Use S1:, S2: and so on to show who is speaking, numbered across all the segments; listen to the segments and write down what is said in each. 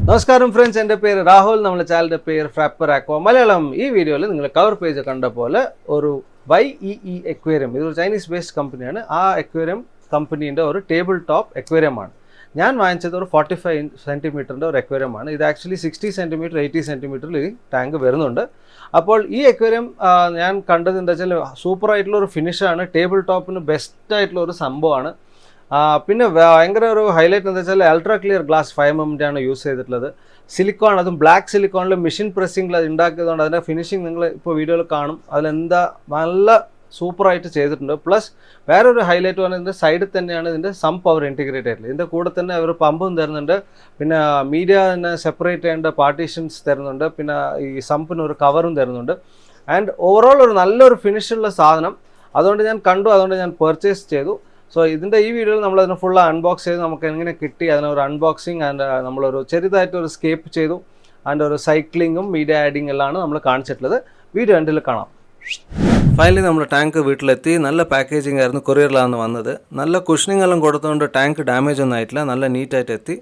S1: നമസ്കാരം ഫ്രണ്ട്സ്, എൻ്റെ പേര് രാഹുൽ. നമ്മുടെ ചാനലിൻ്റെ പേര് ഫ്രാപ്പർ ആക്വ മലയാളം. ഈ വീഡിയോയിൽ നിങ്ങൾ കവർ പേജ് കണ്ട പോലെ ഒരു YEE എക്വേറിയം, ഇതൊരു ചൈനീസ് ബേസ്ഡ് കമ്പനിയാണ്. ആ എക്വേറിയം കമ്പനീൻ്റെ ഒരു ടേബിൾ ടോപ്പ് എക്വേറിയമാണ്. ഞാൻ വാങ്ങിച്ചത് ഒരു 45 സെൻറ്റിമീറ്ററിൻ്റെ ഒരു എക്വേറിയമാണ്. ഇത് ആക്ച്വലി 60 സെൻറ്റിമീറ്റർ 80 സെൻറ്റിമീറ്ററിൽ ഈ ടാങ്ക് വരുന്നുണ്ട്. അപ്പോൾ ഈ എക്വേറിയം ഞാൻ കണ്ടത് എന്താ വെച്ചാൽ സൂപ്പറായിട്ടുള്ള ഒരു ഫിനിഷാണ്. ടേബിൾ ടോപ്പിന് ബെസ്റ്റായിട്ടുള്ള ഒരു സംഭവമാണ്. പിന്നെ ഭയങ്കര ഒരു ഹൈലൈറ്റ് എന്താ വെച്ചാൽ അൾട്രാ ക്ലിയർ ഗ്ലാസ് 5mm ആണ് യൂസ് ചെയ്തിട്ടുള്ളത്. സിലിക്കോൺ, അതും ബ്ലാക്ക് സിലിക്കോണിൽ മെഷീൻ പ്രസ്സിങ്ങിൽ അത് ഉണ്ടാക്കിയതുകൊണ്ട് അതിൻ്റെ ഫിനിഷിങ് നിങ്ങൾ ഇപ്പോൾ വീഡിയോയിൽ കാണും. അതിലെന്താ നല്ല സൂപ്പറായിട്ട് ചെയ്തിട്ടുണ്ട്. പ്ലസ് വേറൊരു ഹൈലൈറ്റ് പറഞ്ഞാൽ സൈഡിൽ തന്നെയാണ് ഇതിൻ്റെ സമ്പ് അവർ ഇൻറ്റിഗ്രേറ്റ് ആയിട്ടുള്ളത്. ഇതിൻ്റെ കൂടെ തന്നെ അവർ പമ്പും തരുന്നുണ്ട്. പിന്നെ മീഡിയ തന്നെ സെപ്പറേറ്റ് ചെയ്യേണ്ട പാർട്ടീഷൻസ് തരുന്നുണ്ട്. പിന്നെ ഈ സമ്പിന് ഒരു കവറും തരുന്നുണ്ട്. ആൻഡ് ഓവറോൾ ഒരു നല്ലൊരു ഫിനിഷുള്ള സാധനം. അതുകൊണ്ട് ഞാൻ കണ്ടു, അതുകൊണ്ട് ഞാൻ പർച്ചേസ് ചെയ്തു. സോ ഇതിൻ്റെ ഈ വീഡിയോയിൽ നമ്മളതിനെ ഫുള്ള് അൺബോക്സ് ചെയ്ത് നമുക്ക് എങ്ങനെ കിട്ടി, അതിനൊരു അൺബോക്സിങ് ആൻഡ് നമ്മളൊരു ചെറുതായിട്ടൊരു സ്കേപ്പ് ചെയ്തു. ആൻഡ് ഒരു സൈക്ലിങ്ങും മീഡിയ ആഡിങ് എല്ലാമാണ് നമ്മൾ കാണിച്ചിട്ടുള്ളത്. വീഡിയോ എൻഡിൽ കാണാം. ഫൈനലി നമ്മൾ ടാങ്ക് വീട്ടിലെത്തി. നല്ല പാക്കേജിംഗ് ആയിരുന്നു, കൊറിയറിലാണ് വന്നത്. നല്ല കുഷനിങ് എല്ലാം കൊടുത്തുകൊണ്ട് ടാങ്ക് ഡാമേജ് ഒന്നും ആയിട്ടില്ല, നല്ല നീറ്റായിട്ട് എത്തി.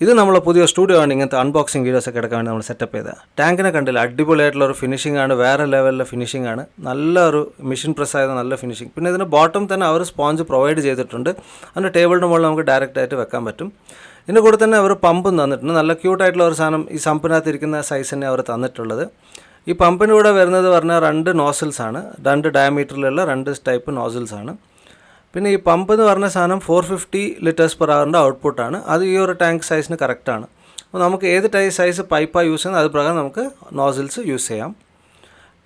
S1: ഇത് നമ്മളെ പുതിയ സ്റ്റുഡിയോ ആണ്. ഇങ്ങനത്തെ അൺബോക്സിങ് വീഡിയോസൊക്കെ എടുക്കാൻ വേണ്ടി നമ്മൾ സെറ്റപ്പ് ചെയ്തത്. ടാങ്കിനെ കണ്ടില്ല, അടിപൊളിയായിട്ടുള്ള ഒരു ഫിനിഷിംഗ് ആണ്, വേറെ ലെവലിലെ ഫിനിഷിംഗ് ആണ്. നല്ലൊരു മെഷീൻ പ്രസ് ആയത് നല്ല ഫിനിഷിംഗ്. പിന്നെ ഇതിന് ബോട്ടം തന്നെ അവർ സ്പോഞ്ച് പ്രൊവൈഡ് ചെയ്തിട്ടുണ്ട്. അതിൻ്റെ ടേബിളിൻ്റെ മുകളിൽ നമുക്ക് ഡയറക്റ്റായിട്ട് വെക്കാൻ പറ്റും. ഇതിൻ്റെ കൂടെ തന്നെ അവർ പമ്പും തന്നിട്ടുണ്ട്. നല്ല ക്യൂട്ടായിട്ടുള്ള ഒരു സാധനം ഈ സമ്പിനകത്ത് ഇരിക്കുന്ന സൈസ് തന്നെ അവർ തന്നിട്ടുള്ളത്. ഈ പമ്പിൻ്റെ കൂടെ വരുന്നത് പറഞ്ഞാൽ 2 നോസിൽസ് ആണ്, 2 ഡയമീറ്ററിലുള്ള 2 ടൈപ്പ് നോസിൽസ് ആണ്. പിന്നെ ഈ പമ്പ് എന്ന് പറഞ്ഞ സാധനം 450 ലിറ്റേഴ്സ് പെർ അവറിൻ്റെ ഔട്ട്പുട്ടാണ്. അത് ഈ ഒരു ടാങ്ക് സൈസിന് കറക്റ്റാണ്. അപ്പോൾ നമുക്ക് ഏത് സൈസ് പൈപ്പാണ് യൂസ് ചെയ്യുന്നത് അത് പ്രകാരം നമുക്ക് നോസിൽസ് യൂസ് ചെയ്യാം.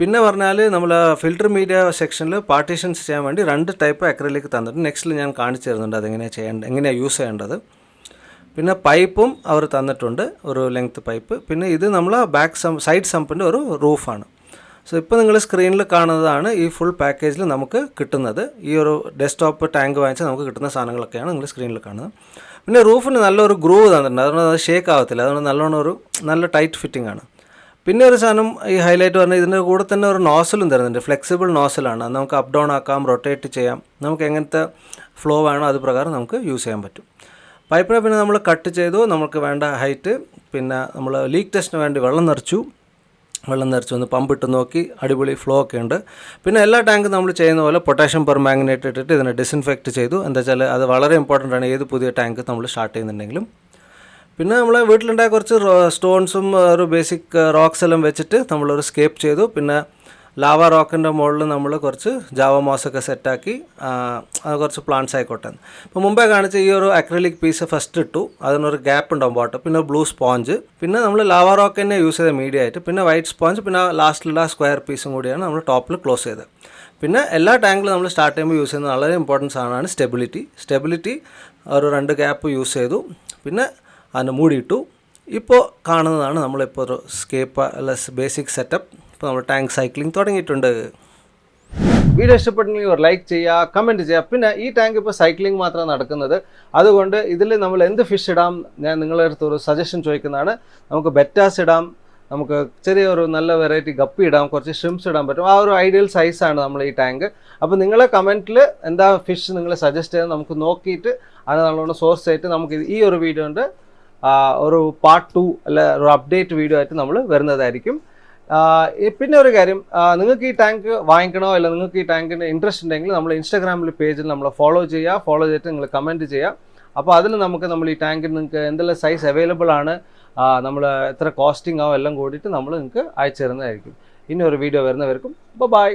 S1: പിന്നെ പറഞ്ഞാൽ നമ്മൾ ഫിൽറ്റർ മീഡിയ സെക്ഷനിൽ പാർട്ടീഷൻസ് ചെയ്യാൻ വേണ്ടി 2 ടൈപ്പ് അക്രിലിക് തന്നിട്ടുണ്ട്. നെക്സ്റ്റിൽ ഞാൻ കാണിച്ചു തരുന്നുണ്ട് എങ്ങനെയാണ് യൂസ് ചെയ്യേണ്ടത്. പിന്നെ പൈപ്പും അവർ തന്നിട്ടുണ്ട്, ഒരു ലെങ്ത് പൈപ്പ്. പിന്നെ ഇത് നമ്മൾ സൈഡ് സമ്പിൻ്റെ ഒരു റൂഫാണ്. സോ ഇപ്പോൾ നിങ്ങൾ സ്ക്രീനിൽ കാണുന്നതാണ് ഈ ഫുൾ പാക്കേജിൽ നമുക്ക് കിട്ടുന്നത്. ഈ ഒരു ഡെസ്ക്ടോപ്പ് ടാങ്ക് വാങ്ങിച്ചാൽ നമുക്ക് കിട്ടുന്ന സാധനങ്ങളൊക്കെയാണ് നിങ്ങൾ സ്ക്രീനിൽ കാണുന്നത്. പിന്നെ റൂഫിന് നല്ലൊരു ഗ്രൂവ് തന്നിട്ടുണ്ട്, അതുകൊണ്ട് അത് ഷേക്ക് ആവത്തില്ല. അതുകൊണ്ട് നല്ലോണം നല്ല ടൈറ്റ് ഫിറ്റിംഗ് ആണ്. പിന്നെ ഒരു സാധനം ഈ ഹൈലൈറ്റ് പറഞ്ഞാൽ ഇതിൻ്റെ കൂടെ തന്നെ ഒരു നോസലും തരുന്നുണ്ട്. ഫ്ലെക്സിബിൾ നോസലാണ്. അത് നമുക്ക് അപ്പ് ഡൗൺ ആക്കാം, റൊട്ടേറ്റ് ചെയ്യാം. നമുക്ക് എങ്ങനത്തെ ഫ്ലോ വേണോ അത് പ്രകാരം നമുക്ക് യൂസ് ചെയ്യാൻ പറ്റും. പൈപ്പിനെ പിന്നെ നമ്മൾ കട്ട് ചെയ്തു, നമുക്ക് വേണ്ട ഹൈറ്റ്. പിന്നെ നമ്മൾ ലീക്ക് ടെസ്റ്റിന് വേണ്ടി വെള്ളം നിറച്ചു ഒന്ന് പമ്പിട്ട് നോക്കി, അടിപൊളി ഫ്ലോ ഒക്കെ ഉണ്ട്. പിന്നെ എല്ലാ ടാങ്കും നമ്മൾ ചെയ്യുന്ന പോലെ പൊട്ടാഷ്യം പെർമാംഗനേറ്റ് ഇട്ടിട്ട് ഇതിനെ ഡിസിൻഫെക്റ്റ് ചെയ്തു. എന്താ വെച്ചാൽ അത് വളരെ ഇമ്പോർട്ടൻ്റ് ആണ് ഏത് പുതിയ ടാങ്ക് നമ്മൾ സ്റ്റാർട്ട് ചെയ്യുന്നുണ്ടെങ്കിലും. പിന്നെ നമ്മൾ വീട്ടിലുണ്ടായ കുറച്ച് സ്റ്റോൺസും ഒരു ബേസിക് റോക്സ് എല്ലാം വെച്ചിട്ട് നമ്മളൊരു സ്കേപ്പ് ചെയ്തു. പിന്നെ ലാവ റോക്കിൻ്റെ മുകളിൽ നമ്മൾ കുറച്ച് ജാവ മോസൊക്കെ സെറ്റാക്കി കുറച്ച് പ്ലാന്റ്സ് ആയിക്കോട്ടെ. ഇപ്പോൾ മുമ്പേ കാണിച്ച ഈ ഒരു അക്രിലിക് പീസ് ഫസ്റ്റ് ഇട്ടു, അതിനൊരു ഗ്യാപ്പ് ഉണ്ടാവും ബോട്ടം. പിന്നെ ബ്ലൂ സ്പോഞ്ച്, പിന്നെ നമ്മൾ ലാവ റോക്ക് തന്നെ യൂസ് ചെയ്ത മീഡിയ ആയിട്ട്, പിന്നെ വൈറ്റ് സ്പോഞ്ച്, പിന്നെ ലാസ്റ്റിലുള്ള സ്ക്വയർ പീസും കൂടിയാണ് നമ്മൾ ടോപ്പിൽ ക്ലോസ് ചെയ്തത്. പിന്നെ എല്ലാ ടാങ്കിലും നമ്മൾ സ്റ്റാർട്ട് ചെയ്യുമ്പോൾ യൂസ് ചെയ്യുന്ന വളരെ ഇമ്പോർട്ടൻസ് ആണ് സ്റ്റെബിലിറ്റി ഒരു 2 ഗ്യാപ്പ് യൂസ് ചെയ്തു. പിന്നെ അതിന് മൂടിയിട്ടു. ഇപ്പോൾ കാണുന്നതാണ് നമ്മളിപ്പോൾ ഒരു സ്കേപ്പ് അല്ല ബേസിക് സെറ്റപ്പ്. ഇപ്പോൾ നമ്മൾ ടാങ്ക് സൈക്ലിംഗ് തുടങ്ങിയിട്ടുണ്ട്. വീഡിയോ ഇഷ്ടപ്പെട്ടെങ്കിൽ ഒരു ലൈക്ക് ചെയ്യുക, കമൻറ്റ് ചെയ്യുക. പിന്നെ ഈ ടാങ്ക് ഇപ്പോൾ സൈക്ലിംഗ് മാത്രമാണ് നടക്കുന്നത്. അതുകൊണ്ട് ഇതിൽ നമ്മൾ എന്ത് ഫിഷ് ഇടാം, ഞാൻ നിങ്ങളുടെ അടുത്ത് ഒരു സജഷൻ ചോദിക്കുന്നതാണ്. നമുക്ക് ബെറ്റാസ് ഇടാം, നമുക്ക് ചെറിയൊരു നല്ല വെറൈറ്റി ഗപ്പി ഇടാം, കുറച്ച് ഷ്രിംപ്സ് ഇടാൻ പറ്റും. ആ ഒരു ഐഡിയൽ സൈസാണ് നമ്മൾ ഈ ടാങ്ക്. അപ്പോൾ നിങ്ങളെ കമൻറ്റിൽ എന്താ ഫിഷ് നിങ്ങൾ സജസ്റ്റ് ചെയ്യുന്നത് നമുക്ക് നോക്കിയിട്ട് അത് നല്ലോണം സോഴ്സ് ആയിട്ട് നമുക്ക് ഈ ഒരു വീഡിയോൻ്റെ ഒരു പാർട്ട് 2 അല്ല ഒരു അപ്ഡേറ്റ് വീഡിയോ ആയിട്ട് നമ്മൾ വരുന്നതായിരിക്കും. പിന്നെ ഒരു കാര്യം, നിങ്ങൾക്ക് ഈ ടാങ്ക് വാങ്ങിക്കണോ അല്ല നിങ്ങൾക്ക് ഈ ടാങ്കിൻ്റെ ഇൻട്രസ്റ്റ് ഉണ്ടെങ്കിൽ നമ്മൾ ഇൻസ്റ്റാഗ്രാമിൽ പേജിൽ നമ്മൾ ഫോളോ ചെയ്തിട്ട് നിങ്ങൾ കമൻറ്റ് ചെയ്യുക. അപ്പോൾ അതിൽ നമ്മൾ ഈ ടാങ്കിന് നിങ്ങൾക്ക് എന്തെല്ലാം സൈസ് അവൈലബിൾ ആണ്, നമ്മൾ എത്ര കോസ്റ്റിംഗ് ആവും എല്ലാം കൂടിയിട്ട് നമ്മൾ നിങ്ങൾക്ക് അയച്ചു തരുന്നതായിരിക്കും. ഇനി ഒരു വീഡിയോ വരുന്നവർക്കും ബൈ.